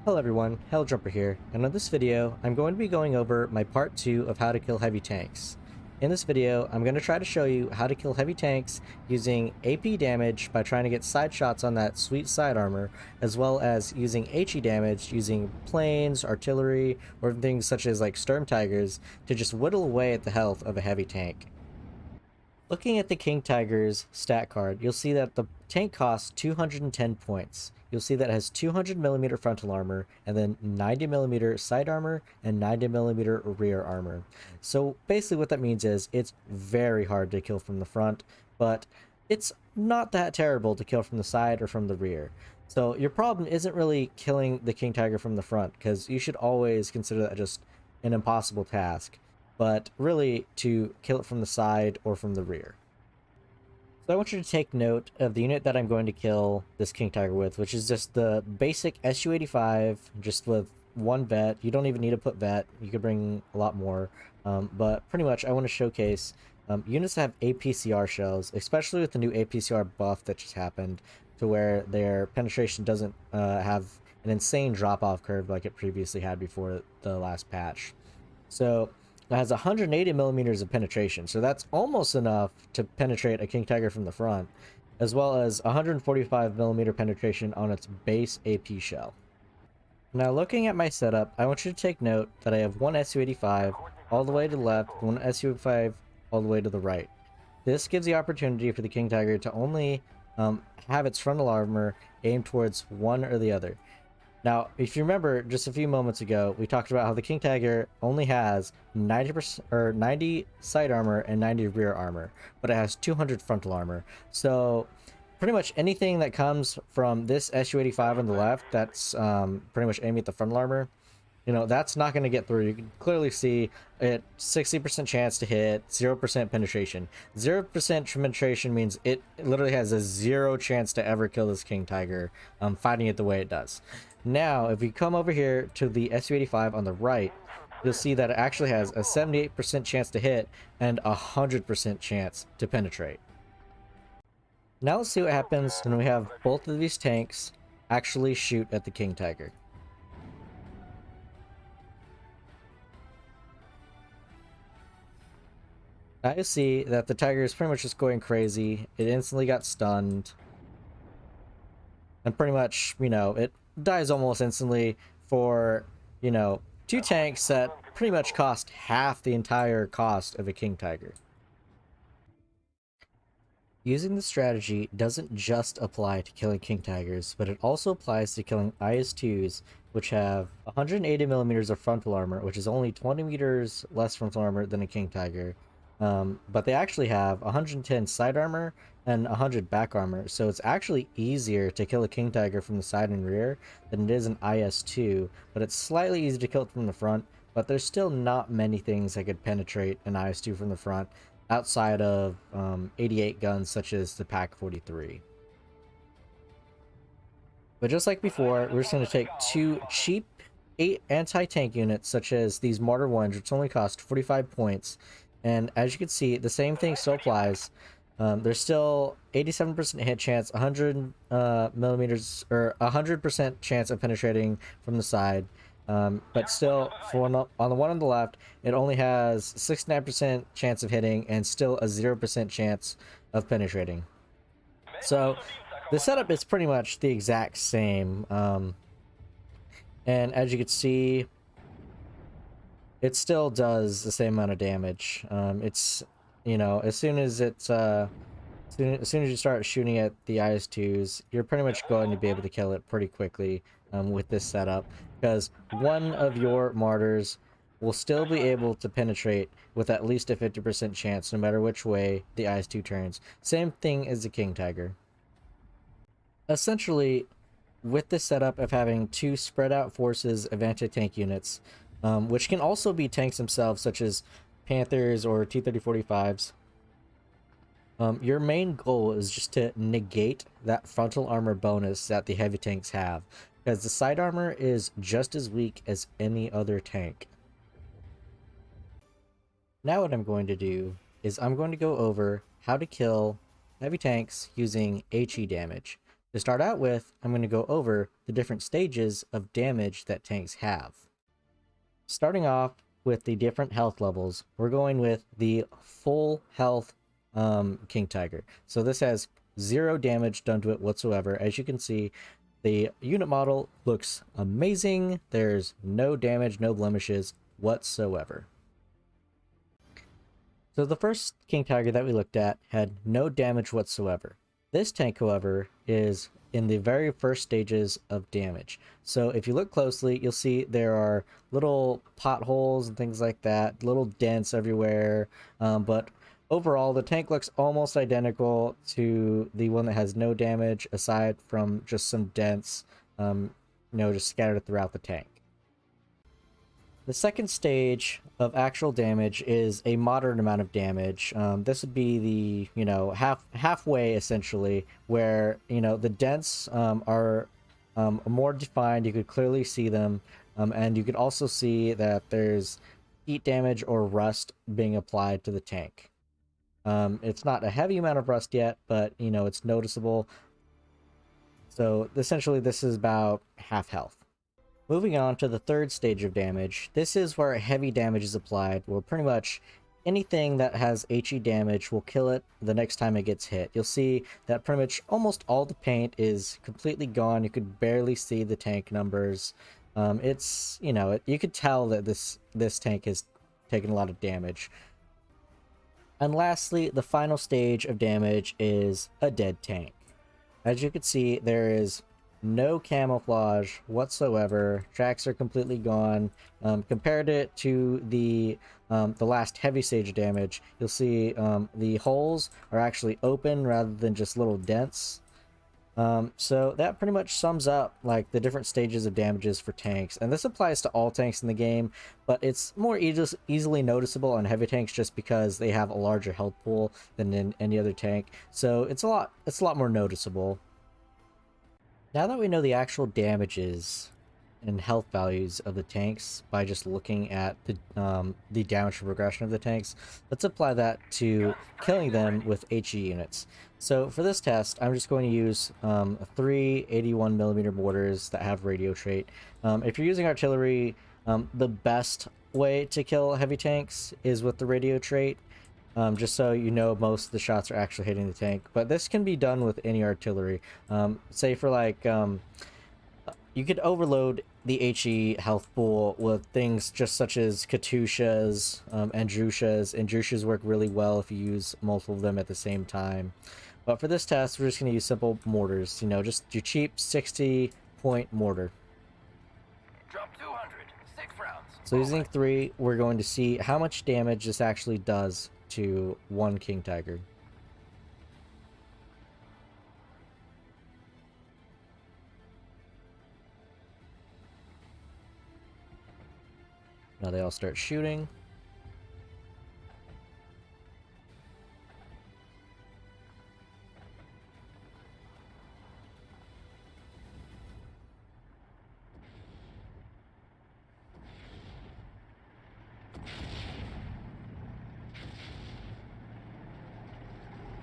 Hello everyone, Helljumper here, and in this video, I'm going to be going over my part 2 of how to kill heavy tanks. In this video, I'm going to try to show you how to kill heavy tanks using AP damage by trying to get side shots on that sweet side armor, as well as using HE damage using planes, artillery, or things such as like Sturm Tigers to just whittle away at the health of a heavy tank. Looking at the King Tiger's stat card, you'll see that the tank costs 210 points. You'll see that it has 200mm frontal armor, and then 90mm side armor, and 90mm rear armor. So basically what that means is it's very hard to kill from the front, but it's not that terrible to kill from the side or from the rear. So your problem isn't really killing the King Tiger from the front, because you should always consider that just an impossible task, but really to kill it from the side or from the rear. So I want you to take note of the unit that I'm going to kill this King Tiger with, which is just the basic SU-85, just with one vet. You don't even need to put vet, you could bring a lot more, but pretty much I want to showcase units that have APCR shells, especially with the new APCR buff that just happened, to where their penetration doesn't have an insane drop-off curve like it previously had before the last patch. So it has 180mm of penetration, so that's almost enough to penetrate a King Tiger from the front, as well as 145mm penetration on its base AP shell. Now looking at my setup, I want you to take note that I have one SU-85 all the way to the left, one SU-85 all the way to the right. This gives the opportunity for the King Tiger to only have its frontal armor aimed towards one or the other. Now, if you remember, just a few moments ago, we talked about how the King Tiger only has 90% or 90 side armor and 90 rear armor, but it has 200 frontal armor. So, pretty much anything that comes from this SU-85 on the left, that's pretty much aiming at the frontal armor, you know, that's not going to get through. You can clearly see it 60% chance to hit, 0% penetration. 0% penetration means it literally has a 0 chance to ever kill this King Tiger, fighting it the way it does. Now, if we come over here to the SU-85 on the right, you'll see that it actually has a 78% chance to hit and a 100% chance to penetrate. Now let's see what happens when we have both of these tanks actually shoot at the King Tiger. Now you see that the Tiger is pretty much just going crazy. It instantly got stunned. And pretty much, you know, it dies almost instantly for, you know, two tanks that pretty much cost half the entire cost of a King Tiger. Using the strategy doesn't just apply to killing King Tigers, but it also applies to killing IS-2s, which have 180mm of frontal armor, which is only 20 meters less frontal armor than a King Tiger. But they actually have 110 side armor and 100 back armor, so it's actually easier to kill a King Tiger from the side and rear than it is an IS-2, but it's slightly easier to kill it from the front, but there's still not many things that could penetrate an IS-2 from the front outside of 88 guns such as the Pak-43. But just like before, we're just going to take two cheap 8 anti-tank units such as these Martyr 1s, which only cost 45 points. And as you can see, the same thing still applies. There's still 87% hit chance, 100 millimeters or 100% chance of penetrating from the side. But still, on the one on the left, it only has 69% chance of hitting and still a 0% chance of penetrating. So the setup is pretty much the exact same. And as you can see, it still does the same amount of damage. It's, you know, as soon as you start shooting at the IS-2s, you're pretty much going to be able to kill it pretty quickly with this setup, because one of your martyrs will still be able to penetrate with at least a 50% chance, no matter which way the IS-2 turns. Same thing as the King Tiger. Essentially, with this setup of having two spread out forces of anti-tank units, which can also be tanks themselves, such as Panthers or T-3045s. Your main goal is just to negate that frontal armor bonus that the heavy tanks have, because the side armor is just as weak as any other tank. Now what I'm going to do is I'm going to go over how to kill heavy tanks using HE damage. To start out with, I'm going to go over the different stages of damage that tanks have. Starting off with the different health levels, we're going with the full health King Tiger. So this has 0 damage done to it whatsoever. As you can see, the unit model looks amazing. There's no damage, no blemishes whatsoever. So the first King Tiger that we looked at had no damage whatsoever. This tank, however, is in the very first stages of damage. So if you look closely, you'll see there are little potholes and things like that, little dents everywhere, but overall the tank looks almost identical to the one that has no damage, aside from just some dents, just scattered throughout the tank. The second stage of actual damage is a moderate amount of damage. This would be the, halfway essentially, where, the dents are more defined. You could clearly see them, and you could also see that there's heat damage or rust being applied to the tank. It's not a heavy amount of rust yet, but, it's noticeable. So essentially this is about half health. Moving on to the third stage of damage, this is where heavy damage is applied, where pretty much anything that has HE damage will kill it the next time it gets hit. You'll see that pretty much almost all the paint is completely gone. You could barely see the tank numbers. You could tell that this tank has taken a lot of damage. And lastly, the final stage of damage is a dead tank. As you can see, there is no camouflage whatsoever. Tracks are completely gone. Compared it to the last heavy stage of damage, you'll see the holes are actually open rather than just little dents. So that pretty much sums up like the different stages of damages for tanks, and this applies to all tanks in the game, but it's more easily noticeable on heavy tanks just because they have a larger health pool than in any other tank. So it's a lot more noticeable. Now that we know the actual damages and health values of the tanks by just looking at the damage progression of the tanks, let's apply that to killing them with HE units. So for this test, I'm just going to use 3 81mm mortars that have radio trait. If you're using artillery, the best way to kill heavy tanks is with the radio trait. Just so you know, most of the shots are actually hitting the tank, but this can be done with any artillery. Say for like, you could overload the HE health pool with things just such as Katyushas, and Drushas, and Drushas work really well if you use multiple of them at the same time. But for this test, we're just going to use simple mortars, just your cheap 60-point mortar. Drop 200, 6 rounds. So using 3, we're going to see how much damage this actually does to one King Tiger. Now they all start shooting.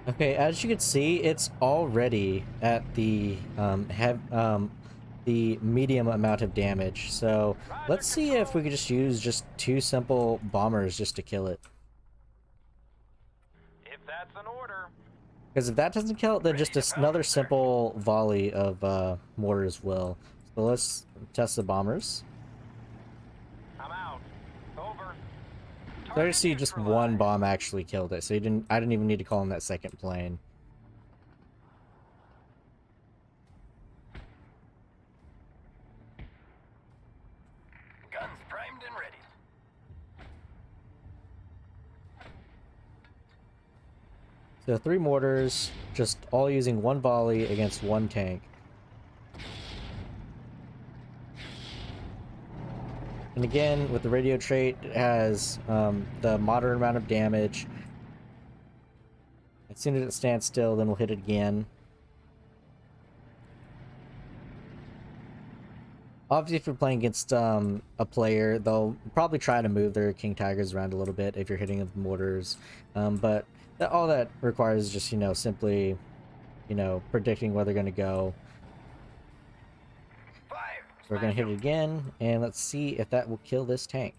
Okay, as you can see, it's already at the medium amount of damage. So let's see if we could just use just 2 simple bombers just to kill it. If that's an order. Because if that doesn't kill it, then just another simple volley of mortars will. So let's test the bombers. I'm out. Over. So I just see just one bomb actually killed it, so I didn't even need to call in that second plane. Guns primed and ready. So 3 mortars, just all using 1 volley against 1 tank. And again, with the radio trait, it has the moderate amount of damage. As soon as it stands still, then we'll hit it again. Obviously, if you're playing against a player, they'll probably try to move their King Tigers around a little bit if you're hitting them with mortars. But all that requires is just, simply you know, predicting where they're going to go. Fire! We're going Smash to hit it 'em. again, and let's see if that will kill this tank.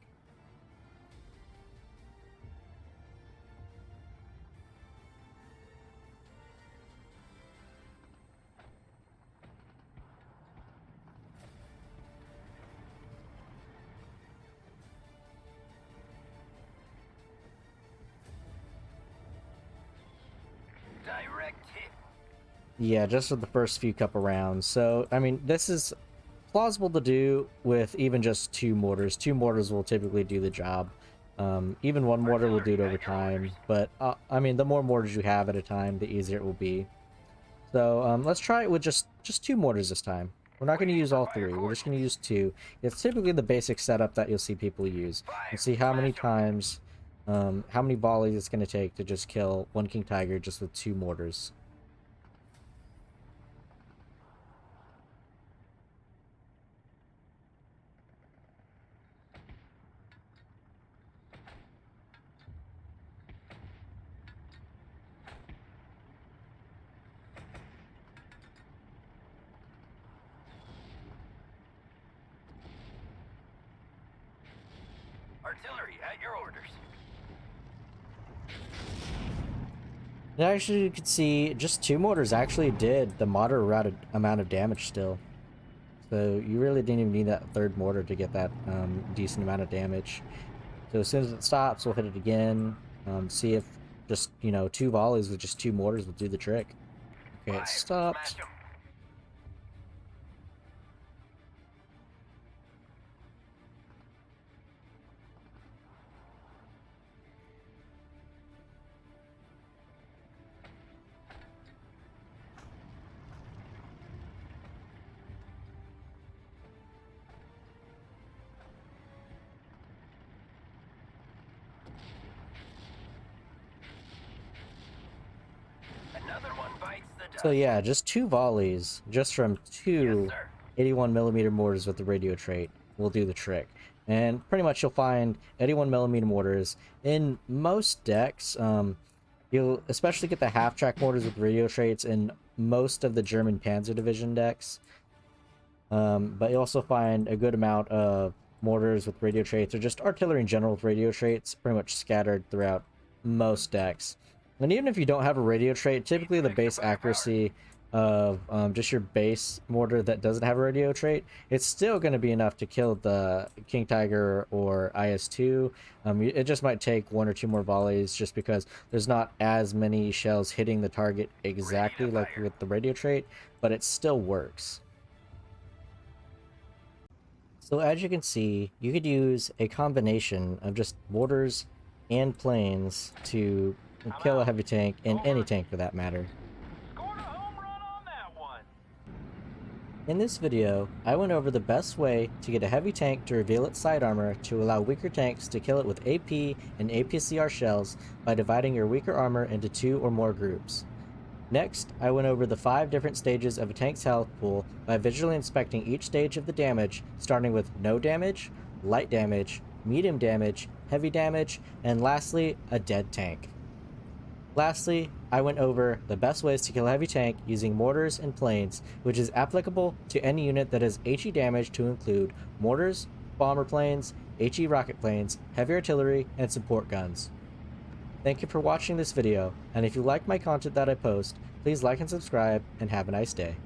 Direct hit. Yeah, just with the first few couple rounds. So, I mean, this is plausible to do with even just 2 mortars. 2 mortars will typically do the job. Even 1 mortar will do it Artillery over at your orders. time, but I mean, the more mortars you have at a time, the easier it will be. So let's try it with just 2 mortars this time. We're not going to Waiting use for all fire 3. We're just going to coordinates. use 2. It's typically the basic setup that you'll see people use. And Fire! see how many Smash 'em. times, how many volleys it's going to take to just kill 1 King Tiger just with 2 mortars. Artillery at your orders. And actually, you could see just 2 mortars actually did the moderate amount of damage still. So you really didn't even need that 3rd mortar to get that decent amount of damage. So as soon as it stops, we'll hit it again. See if just, you know, 2 volleys with just 2 mortars will do the trick. Okay, Fire! it stopped. Smash 'em. Another one bites the dust. So yeah, just 2 volleys, just from 2 Yes, sir. 81mm mortars with the radio trait will do the trick. And pretty much you'll find 81mm mortars in most decks. You'll especially get the half-track mortars with radio traits in most of the German Panzer Division decks. But you'll also find a good amount of mortars with radio traits, or just artillery in general with radio traits, pretty much scattered throughout most decks. And even if you don't have a radio trait, typically the base accuracy of just your base mortar that doesn't have a radio trait, it's still going to be enough to kill the King Tiger or IS-2. It just might take 1 or 2 more volleys just because there's not as many shells hitting the target exactly like fire. with the radio trait, but it still works. So as you can see, you could use a combination of just mortars and planes to kill a heavy tank, and any tank for that matter. Scored a home run on that one. In this video, I went over the best way to get a heavy tank to reveal its side armor to allow weaker tanks to kill it with AP and APCR shells by dividing your weaker armor into 2 or more groups. Next, I went over the 5 different stages of a tank's health pool by visually inspecting each stage of the damage, starting with no damage, light damage, medium damage, heavy damage, and lastly, a dead tank. Lastly, I went over the best ways to kill a heavy tank using mortars and planes, which is applicable to any unit that has HE damage, to include mortars, bomber planes, HE rocket planes, heavy artillery, and support guns. Thank you for watching this video, and if you like my content that I post, please like and subscribe, and have a nice day.